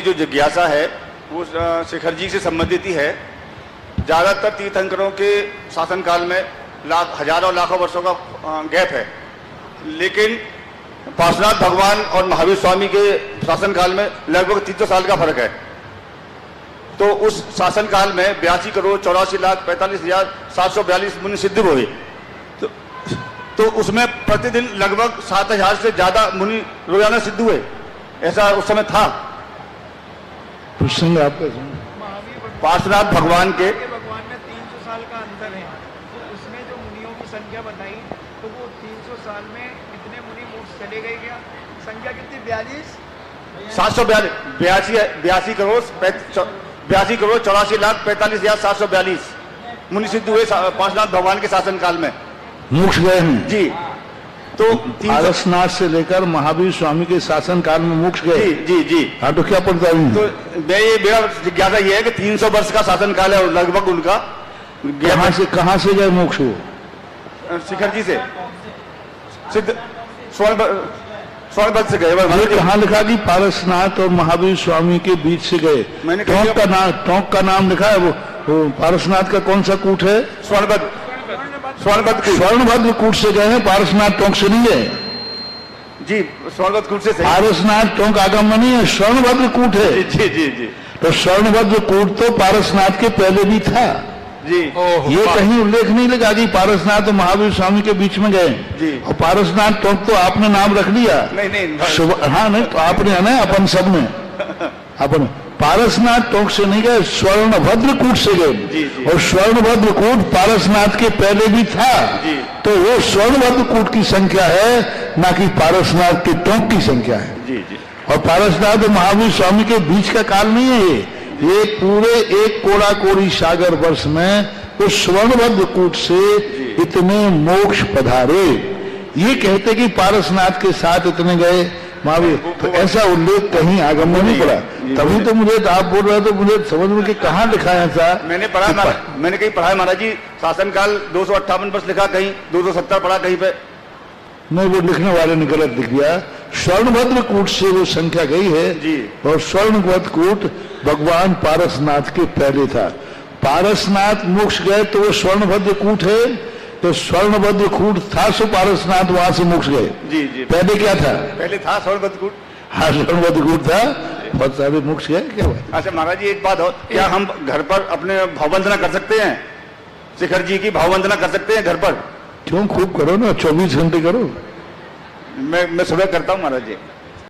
जो जिज्ञासा है वो शिखर जी से संबंधित ही है। ज़्यादातर तीर्थंकरों के शासनकाल में हजारों लाखों वर्षों का गैप है, लेकिन पार्श्वनाथ भगवान और महावीर स्वामी के शासनकाल में लगभग 300 साल का फर्क है। तो उस शासनकाल में 82,84,45,742 मुनि सिद्ध हुए। तो उसमें प्रतिदिन लगभग 7,000 से ज्यादा मुनि रोजाना सिद्ध हुए, ऐसा उस समय था। प्रसंग आपका पार्श्वनाथ भगवान के भगवान में 300 साल का अंतर है, तो उसमें जो मुनियों की संख्या बताई तो वो 300 साल में कितने मुनि मोक्ष चले गए? क्या संख्या कितनी? 82 करोड़ 84,45,742 मुनि सिद्ध हुए पार्श्वनाथ भगवान के शासनकाल में, मोक्ष गए हैं जी। तो पारसनाथ से लेकर महावीर स्वामी के शासन काल में मोक्ष गए। जी जी जी। हाँ, तो क्या पड़ता है? तो मेरा जिज्ञासा ये है कि 300 वर्ष का शासनकाल है लगभग उनका। कहाँ से गए मोक्ष? शिखर जी से सिद्ध स्वर्णपद से गए। कहाँ लिखा कि पारसनाथ और महावीर स्वामी के बीच से गए? मैंने टोंक का नाम लिखा है। वो पारसनाथ का कौन सा कूट है? स्वर्णभद्र कूट से गए हैं, पारसनाथ टोंक से नहीं गए जी। स्वर्णभद्र कूट से पारसनाथ टोंक आगम में नहीं है, स्वर्णभद्र कूट है। जी जी जी। तो स्वर्णभद्र कूट तो पारसनाथ के पहले भी था जी। ये कहीं उल्लेख नहीं लगा कि पारसनाथ और महावीर स्वामी के बीच में गए जी। और पारसनाथ टोंक तो आपने नाम रख लिया। नहीं हाँ, नहीं तो आपने है ना, अपन सब ने अपन पारसनाथ टोंक से नहीं गए, स्वर्णभद्र कूट से गए। और स्वर्णभद्र कूट पारसनाथ के पहले भी था जी। तो वो स्वर्णभद्र कूट की संख्या है, ना कि पारसनाथ के टोंक की संख्या है। जी जी। और पारसनाथ और महावीर स्वामी के बीच का काल नहीं है ये पूरे एक कोड़ा कोड़ी सागर वर्ष में उस स्वर्णभद्र कूट से इतने मोक्ष पधारे। ये कहते कि पारसनाथ के साथ इतने गए महावीर, तो ऐसा उल्लेख कहीं आगम में नहीं पड़ा। तभी तो मुझे आप बोल रहे तो मुझे समझ में कि कहाँ लिखा है ऐसा। मैंने कहीं पढ़ा है महाराज जी, शासनकाल 258 वर्ष लिखा, कहीं 270 पढ़ा कहीं पे। नहीं, वो लिखने वाले ने गलत लिख दिया। स्वर्णभद्र कूट से वो संख्या गई है जी। और स्वर्णभद्र कूट भगवान पारसनाथ के पहले था। पारसनाथ मोक्ष गए तो वो स्वर्णभद्र कूट है, तो स्वर्णभद्र कूट था सो पारसनाथ वहां से मोक्ष गए। जी जी। पहले क्या था? पहले था स्वर्णभद्र कूट। हाँ, स्वर्णभद्र कूट था, बहुत सारे मोक्ष गए। क्या बात? अच्छा महाराज जी, एक बात हो, क्या हम घर पर अपने भाववंदना कर सकते हैं? शिखर जी की भाववंदना कर सकते हैं घर पर? क्यों, खूब करो ना, 24 घंटे करो। मैं सुबह करता हूँ महाराज जी।